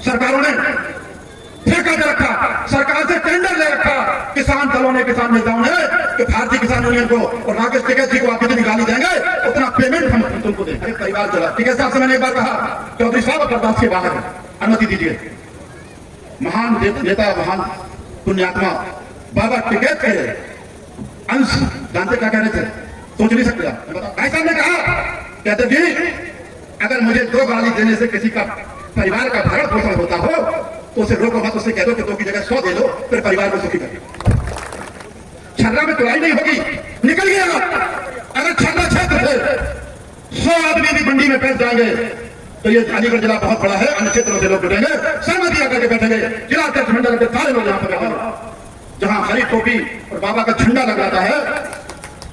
सरकारों ने ठेका दे रखा, सरकार से टेंडर ले रखा, किसान दलों ने, किसान नेताओं ने कि भारतीय किसान यूनियन को और राकेश टिकैत जी को आप जितनी गाली देंगे उतना पेमेंट हम तुमको देंगे। परिवार चला। टिकैत साहब से मैंने एक बार कहा, चौधरी साहब बर्दाश्त के बाहर है, अनुमति दीजिए। महान नेता, महान पुण्यात्मा बाबा टिकैत के अंश जानते क्या कह रहे थे? सोच नहीं सकते आप। भाई साहब ने कहा, कहते जी अगर मुझे 2 गाली देने से किसी का परिवार का भरण पोषण होता हो तो उसे रोको मत, उससे कह दो कि 2 की जगह 100 दे दो, फिर परिवार को सुखी कर दो। छर्रा में तुड़ाई नहीं होगी, निकल गया। अगर छर्रा क्षेत्र से 100 आदमी भी मंडी में फंस जाएंगे तो ये अलीगढ़ जिला बहुत बड़ा है, अन्य क्षेत्रों से लोग जुटेंगे, सहमति आकर के बैठेंगे, जिला अध्यक्ष मंडल के सारे लोग यहाँ पर बैठेंगे। जहां हरी टोपी और बाबा का झंडा लग जाता है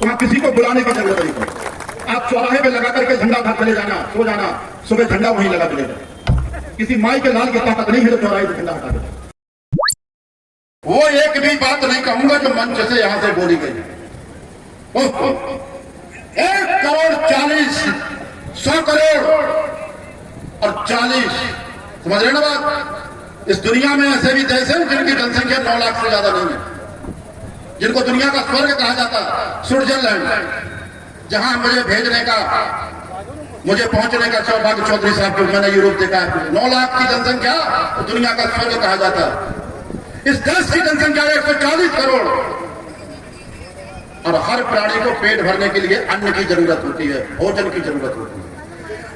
वहां किसी को बुलाने की जरूरत नहीं पड़ती। आप चौराहे पे लगा करके झंडा उठा चले जाना, सो जाना, सुबह झंडा वहीं लगा मिलेगा। किसी माई के लाल की ताकत नहीं है तो चौराहे से झंडा हटा देगा। वो एक भी बात नहीं कहूंगा जो मंच से यहां से बोली गई। 1 करोड़ 40, 100 करोड़ और 40, समझ रहे ना बात? इस दुनिया में ऐसे भी देश हैं जिनकी जनसंख्या 9 लाख से ज्यादा नहीं है, जिनको दुनिया का स्वर्ग कहा जाता है, स्विट्जरलैंड, जहां मुझे भेजने का, मुझे पहुंचने का सौभाग्य चौधरी साहब को मैंने यूरोप देखा है। 9 लाख की जनसंख्या तो दुनिया का स्वर्ग कहा जाता है। इस देश की जनसंख्या 140 करोड़ और हर प्राणी को पेट भरने के लिए अन्न की जरूरत होती है, भोजन की जरूरत होती है।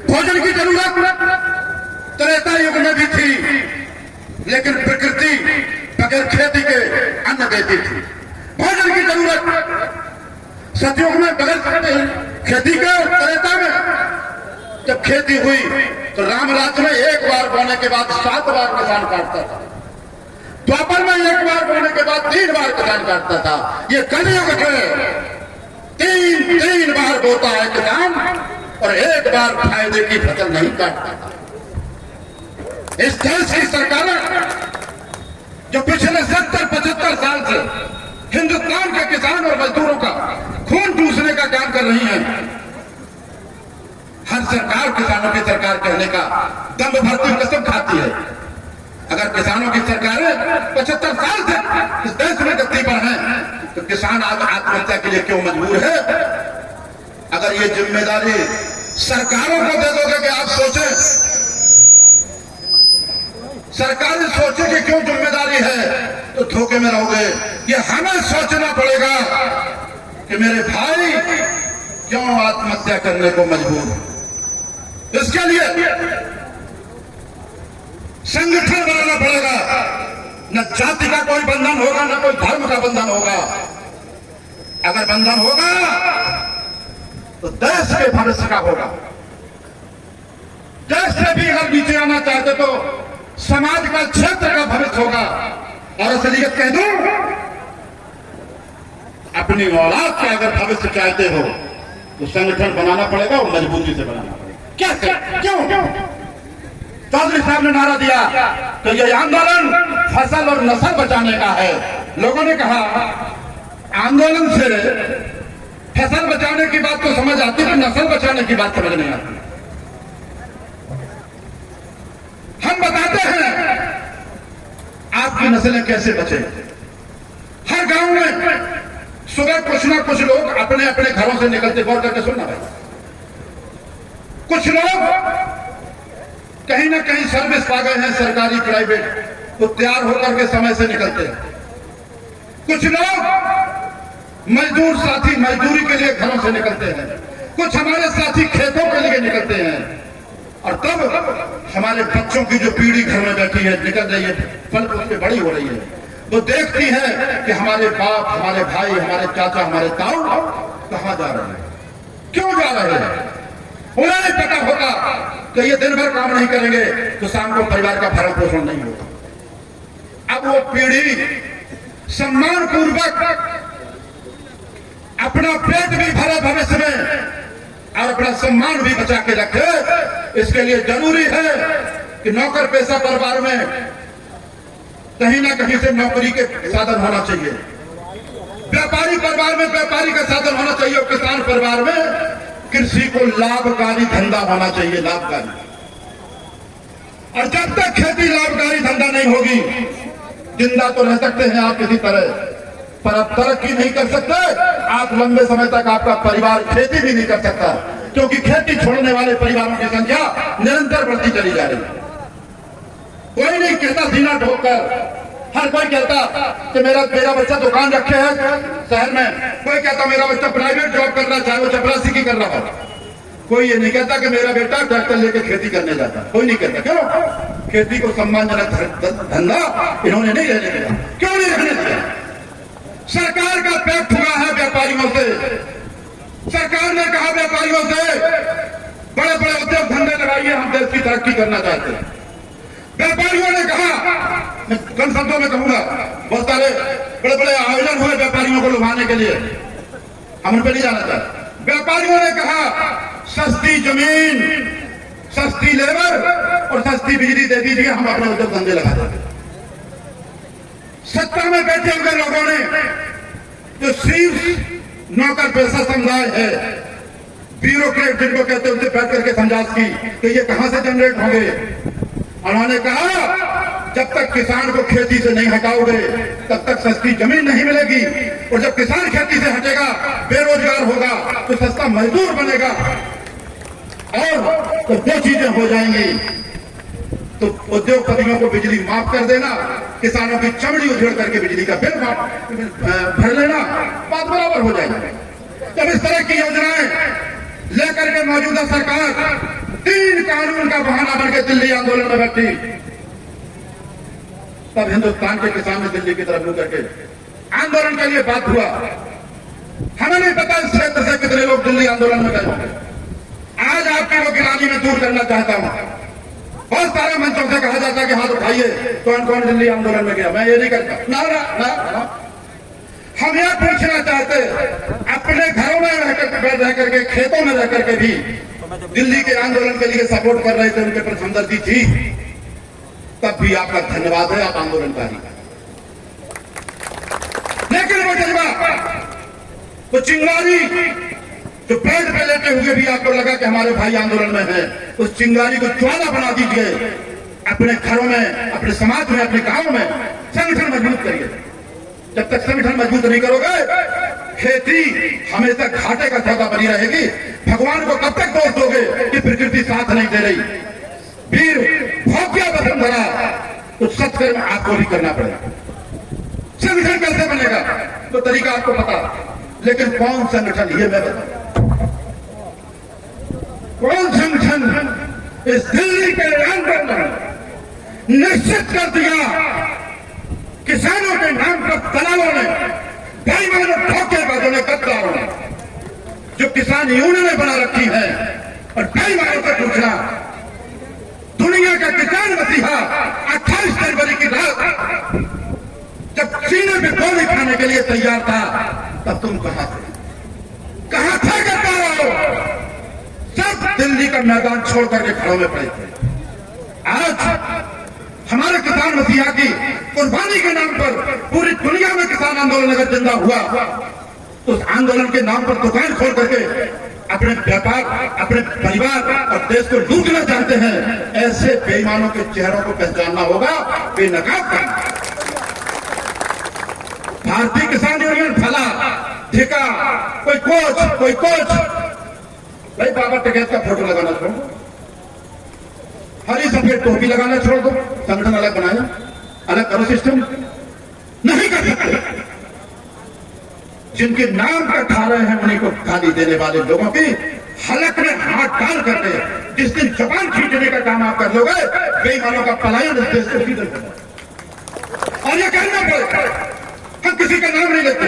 भोजन की जरूरत त्रेता युग में भी थी, लेकिन प्रकृति बगैर खेती के अन्न देती थी। भोजन की जरूरत सतयुग में बगैर खेती के, त्रेता में जब खेती हुई तो राम राज्य में 1 बार बोने के बाद 7 बार किसान काटता था। द्वापर में 1 बार बोने के बाद 3 बार किसान काटता था। ये कलयुग है, 3 बार बोता है किसान और 1 बार फायदे की फसल नहीं काटता था। इस देश की सरकारें जो पिछले 70-75 साल से हिंदुस्तान के किसान और मजदूरों का खून चूसने का काम कर रही हैं, हर सरकार किसानों की सरकार कहने का दम भरती कसम खाती है। अगर किसानों की सरकारें 75 साल से इस देश में गद्दी पर हैं तो किसान आज आत्महत्या के लिए क्यों मजबूर है? अगर ये जिम्मेदारी सरकारों को दे दोगे कि आप सोचें, सरकार सोचे कि क्यों जिम्मेदारी है, तो धोखे में रहोगे। ये हमें सोचना पड़ेगा कि मेरे भाई क्यों आत्महत्या करने को मजबूर है। इसके लिए संगठन बनाना पड़ेगा। न जाति का कोई बंधन होगा, न कोई धर्म का बंधन होगा। अगर बंधन होगा तो देश के भविष्य का होगा। देश से भी अगर नीचे आना चाहते तो समाज का, क्षेत्र का भविष्य होगा। और असलियत कह दूं, अपनी औलाद का अगर भविष्य चाहते हो तो संगठन बनाना पड़ेगा और मजबूती से बनाना पड़ेगा। कैसे? क्यों? चौधरी साहब ने नारा दिया तो ये आंदोलन फसल और नस्ल बचाने का है। लोगों ने कहा आंदोलन से फसल बचाने की बात तो समझ आती है, नस्ल बचाने की बात समझ नहीं आती। हम बताते हैं आपकी नस्लें कैसे बचे। हर गांव में सुबह कुछ ना कुछ लोग अपने अपने घरों से निकलते, गौर करके सुनना भाई, कुछ लोग कहीं ना कहीं सर्विस पा गए हैं, सरकारी प्राइवेट, तो तैयार होकर के समय से निकलते हैं। कुछ लोग मजदूर साथी मजदूरी के लिए घरों से निकलते हैं, कुछ हमारे साथी खेतों के लिए निकलते हैं। और तब हमारे बच्चों की जो पीढ़ी घर में बैठी है, निकल रही है, फल फूल के बड़ी हो रही है, वो देखती है कि हमारे बाप, हमारे भाई, हमारे चाचा, हमारे ताऊ कहां जा रहे हैं, क्यों जा रहे हैं। उन्हें नहीं पता होगा कि ये दिन भर काम नहीं करेंगे तो शाम को परिवार का भरण पोषण नहीं होगा। अब वो पीढ़ी सम्मान पूर्वक अपना पेट भी भरे भविष्य में और अपना सम्मान भी बचा के रखे। इसके लिए जरूरी है कि नौकर पेशा परिवार में कहीं ना कहीं से नौकरी के साधन होना चाहिए, व्यापारी परिवार में व्यापारी का साधन होना चाहिए, और किसान परिवार में कृषि को लाभकारी धंधा होना चाहिए, लाभकारी। और जब तक खेती लाभकारी होगी। जिंदा तो रह सकते हैं आप किसी तरह, पर अब तरक्की नहीं कर सकते आप लंबे समय तक। आपका परिवार खेती भी नहीं कर सकता, क्योंकि खेती छोड़ने वाले परिवारों की संख्या निरंतर बढ़ती चली जा रही है। कोई नहीं कहता सीना ठोककर, हर कोई कहता कि मेरा बच्चा दुकान रखे है शहर में, कोई कहता मेरा बच्चा प्राइवेट जॉब कर रहा, चाहे वो चपरासी की कर रहा हो। कोई ये नहीं कहता कि मेरा बेटा ट्रैक्टर लेके खेती करने जाता, कोई नहीं कहता। क्यों? खेती को सम्मानजनक धंधा इन्होंने नहीं रहने दिया। क्यों नहीं रहने दिया? सरकार का पैक्ट हुआ है व्यापारियों से। सरकार ने कहा व्यापारियों से बड़े बड़े उद्योग धंधे लगाइए, हम देश की तरक्की करना चाहते हैं। व्यापारियों ने कहा, मैं कम शब्दों में कहूंगा, बहुत सारे बड़े बड़े आयोजन हुए व्यापारियों को लुभाने के लिए, हम उन पर नहीं जाना चाहते। व्यापारियों ने कहा सस्ती जमीन, सस्ती लेबर और सस्ती बिजली दे दीजिए, हम अपने उद्योग धंधे लगा देंगे। सत्ता में बैठे हुए लोगों ने जो सिर्फ नौकर पैसा समुदाय है, ब्यूरोक्रेट जिनको कहते हैं, उनसे बैठ करके समझाइश की कि ये कहां से जनरेट होंगे। उन्होंने कहा जब तक किसान को खेती से नहीं हटाओगे तब तक सस्ती जमीन नहीं मिलेगी, और जब किसान खेती से हटेगा बेरोजगार होगा तो सस्ता मजदूर बनेगा, और तो दो चीजें हो जाएंगी, तो उद्योगपतियों को बिजली माफ कर देना, किसानों की चमड़ी उधेड़ करके बिजली का बिल भर लेना, बात बराबर हो जाएगी। जब इस तरह की योजनाएं लेकर के मौजूदा सरकार 3 कानून का बहाना बनकर दिल्ली आंदोलन में बैठी, तब हिंदुस्तान के किसान ने दिल्ली की तरफ मुंह करके आंदोलन के लिए बात हुआ। हमें नहीं पता इस क्षेत्र से कितने लोग दिल्ली आंदोलन में गए होंगे। आज आपकी वो गिलानी में दूर करना चाहता हूं। बहुत सारे मंचों से कहा जाता है कि हाथ उठाइए कौन कौन दिल्ली आंदोलन में गया। मैं ये नहीं करता, ना ना ना। हम यह पूछना चाहते, अपने घरों में रह करके, खेतों में रह करके भी दिल्ली के आंदोलन के लिए सपोर्ट कर रहे थे, उनके प्रति हमदर्दी थी, तब भी आपका धन्यवाद है, आप आंदोलनकारी। लेकिन वो जज्बा, वो चिंगारी जो बेड पे लेटे हुए भी आपको लगा कि हमारे भाई आंदोलन में हैं, उस चिंगारी को ज्वाला बना दीजिए। अपने घरों में, अपने समाज में, अपने गांव में संगठन मजबूत करिए। जब तक संगठन मजबूत नहीं करोगे, खेती हमेशा घाटे का सौदा बनी रहेगी। भगवान को कब तक दोष दोगे कि प्रकृति साथ नहीं दे रही? वीर भोग्या वसुंधरा, तो सत्कर्म आपको भी करना पड़ेगा। संगठन कैसे बनेगा तो तरीका आपको पता, लेकिन कौन संगठन ये मैं बताऊं। कौन संगठन इस दिल्ली के आंदोलन निश्चित कर दिया? किसानों के नाम पर दलालों ने, बेईमानों, धोखेबाजों ने, गद्दारों ने जो किसान यूनियनें बना रखी है, और बेईमानों से पूछना, दुनिया का किसान मसीहा 28 जनवरी की रात जब सीने पे गोली खाने के लिए तैयार था, तब तुम कहां थे? कहां थे गद्दारों? सब दिल्ली का मैदान छोड़ करके खड़ों में पड़े थे। आज हमारे किसान मसीहा की कुर्बानी के नाम पर पूरी दुनिया में किसान आंदोलन अगर जिंदा हुआ, तो उस आंदोलन के नाम पर दुकान खोल करके अपने व्यापार, अपने परिवार और देश को लूटना चाहते हैं, ऐसे बेईमानों के चेहरों को पहचानना होगा, बेनकाब करना। भारतीय किसान यूनियन फला ठेका, कोई कोच भाई बाबा टिकैत का फोटो लगाना छोड़ दो, हरी सफेद टोपी लगाना छोड़ दो, संगठन अलग बनाया, अलग करो सिस्टम। नहीं कर सकते। जिनके नाम पर खा रहे हैं उन्हीं को गाली देने वाले लोगों की हलक में हाथ डाल करके जिस दिन जबान खींचने का काम आप कर लोगे, बेईमानों का पलायन इस देश से सीधे होगा। और ये कहना पड़ेगा, हम किसी का नाम नहीं लेते,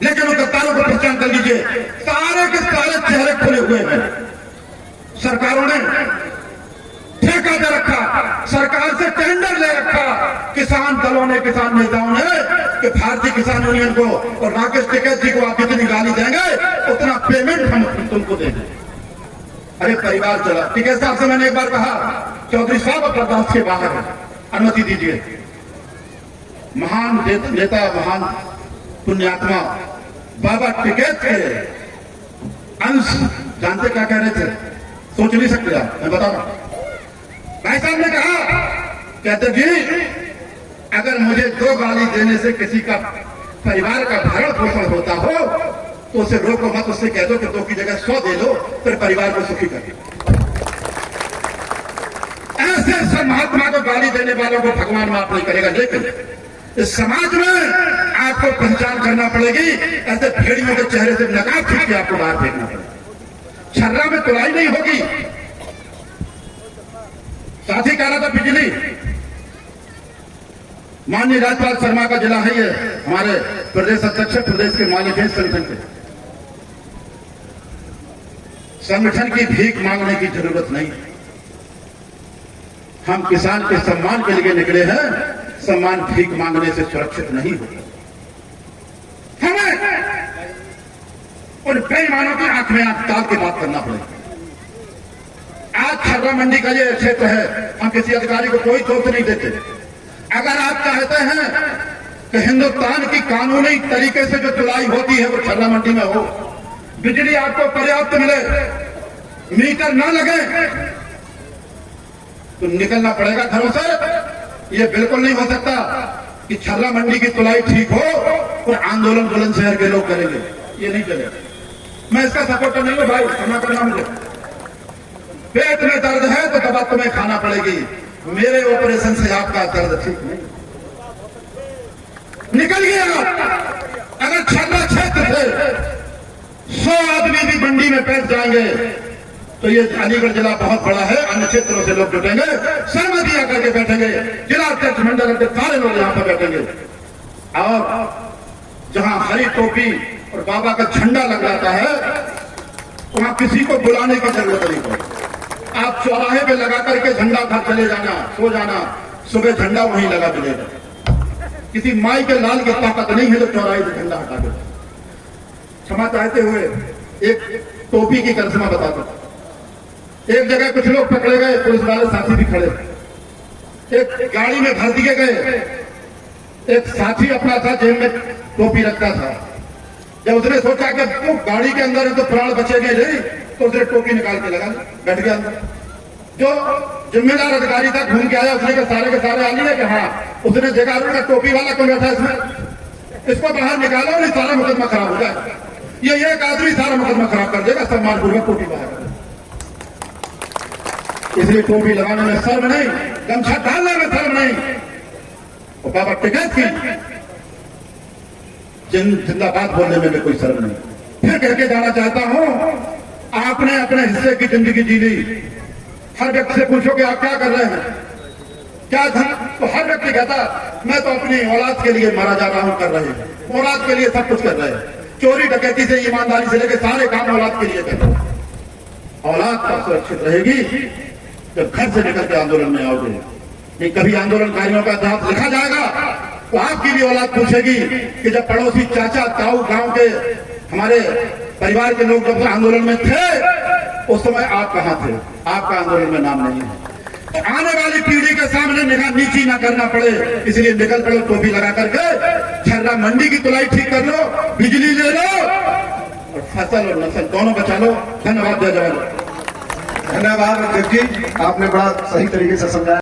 लेकिन उन गद्दारों को पहचान कर लीजिए। सारे के सारे चेहरे खुले हुए हैं। सरकारों ने ठेका दे रखा, सरकार से टेंडर ले रखा, किसान दलों ने, किसान नेताओं ने, कि भारतीय किसान यूनियन को और राकेश टिकैत जी को आप जितनी गाली देंगे उतना पेमेंट हम तुमको दे देंगे। अरे परिवार चला। टिकैत साहब से मैंने एक बार कहा, चौधरी साहब अब बर्दाश्त के बाहर है, अनुमति दीजिए। महान नेता, महान पुण्यात्मा बाबा टिकैत के अंश जानते क्या कह रहे थे? सोच नहीं सकते आप, मैं बता रहा हूं। भाई साहब ने कहा कहते जी अगर मुझे 2 गाली देने से किसी का परिवार का भरण पोषण होता हो तो उसे रोको मत, उससे कह दो कि 2 की जगह 100 दे दो, फिर परिवार को सुखी कर दो। ऐसे सब महात्मा को गाली देने वालों को भगवान माफ नहीं करेगा। लेकिन इस समाज में आपको पहचान करना पड़ेगी। ऐसे भेड़ियों के चेहरे से नकाब खींच के आपको बाहर फेंकना पड़ेगा। छर्रा में तुलाई नहीं होगी। साथी कह रहा था बिजली, माननीय राजपाल शर्मा का जिला है ये, हमारे प्रदेश अध्यक्ष प्रदेश के मालिक हैं संगठन के। संगठन की भीख मांगने की जरूरत नहीं। हम किसान के सम्मान के लिए निकले हैं। सम्मान भीख मांगने से सुरक्षित नहीं होगा। हमें उन बेईमानों की आंख में आंख डाल के बात करना पड़ेगा। आज छर्रा मंडी का ये क्षेत्र है, हम किसी अधिकारी को कोई दोष नहीं देते। अगर आप चाहते हैं कि हिंदुस्तान की कानूनी तरीके से जो तुलाई होती है वो छर्रा मंडी में हो, बिजली आपको पर्याप्त मिले, मीटर ना लगे, तो निकलना पड़ेगा घरों से। ये बिल्कुल नहीं हो सकता कि छर्रा मंडी की तुलाई ठीक हो और आंदोलन बुलंदशहर के लोग करेंगे। ये नहीं चलेगा। मैं इसका सपोर्टर नहीं हूं भाई, क्षमा करना मुझे। पेट में दर्द है तो दवा तुम्हें खाना पड़ेगी। मेरे ऑपरेशन से आपका दर्द ठीक नहीं। निकल गया। अगर छर्रा क्षेत्र से 100 आदमी भी मंडी में बैठ जाएंगे तो ये अलीगढ़ जिला बहुत बड़ा है, अन्य क्षेत्रों से लोग जुटेंगे, सहमति आकर के बैठेंगे, जिला अध्यक्ष मंडल के सारे लोग यहां पर बैठेंगे। और जहां हरी टोपी और बाबा का झंडा लग जाता है वहां किसी को बुलाने की जरूरत नहीं पड़ेगी। आप चौराहे पे लगा करके झंडा घर चले जाना, सो जाना, सुबह झंडा वहीं लगा मिलेगा। किसी माई के लाल की ताकत नहीं है जो चौराहे से झंडा हटा दे। क्षमा चाहते हुए एक टोपी की करिश्मा बताता हूं। एक जगह कुछ लोग पकड़े गए, पुलिस वाले साथी भी खड़े, एक गाड़ी में भर दिए गए। एक साथी अपना था, जेब में टोपी रखता था। जब उसने सोचा कि तो गाड़ी के अंदर तो प्राण बचेंगे नहीं, तो उसने टोपी निकाल के लगा, बैठ गया अंदर। जो जिम्मेदार अधिकारी था घूम के आया, उसने के सारे आ लिए कि हाँ, उसने देखा उनका टोपी वाला कौन बैठा इसमें, इसको बाहर निकालो, नहीं सारा मुकदमा खराब हो जाए। ये एक आदमी सारा मुकदमा खराब कर देगा, सम्मानपूर्वक टोपी बाहर। इसलिए टोपी लगाने में शर्म नहीं, गमछा डालने में शर्म नहीं। और बाबा टिकैत की जिंदाबाद बोलने में भी कोई शर्म नहीं। फिर कह के जाना चाहता हूं, आपने अपने हिस्से की जिंदगी जी ली। हर व्यक्ति से पूछो कि आप क्या कर रहे हैं, क्या था, तो हर व्यक्ति कहता मैं तो अपनी औलाद के लिए मारा जा रहा हूं, कर रहे हैं औलाद के लिए सब कुछ कर रहे हैं। चोरी डकैती से ईमानदारी से लेकर सारे काम औलाद के लिए कर रहे हैं। औलाद का सुरक्षित रहेगी जब घर से निकल के आंदोलन में आओगे। नहीं कभी आंदोलनकारियों का इतिहास लिखा जाएगा तो आपकी भी औलाद पूछेगी कि जब पड़ोसी चाचा ताऊ गांव के हमारे परिवार के लोग जब आंदोलन में थे उस समय आप कहां थे, आपका आंदोलन में नाम नहीं है। तो आने वाली पीढ़ी के सामने निगाह नीची ना करना पड़े, इसलिए निकल पड़ो टोपी लगा करके। छर्रा मंडी की तुलाई ठीक कर लो, बिजली ले लो और फसल और नस्ल दोनों बचा लो। धन्यवाद। जय जवान। धन्यवाद अध्यक्ष जी, आपने बड़ा सही तरीके से समझाया।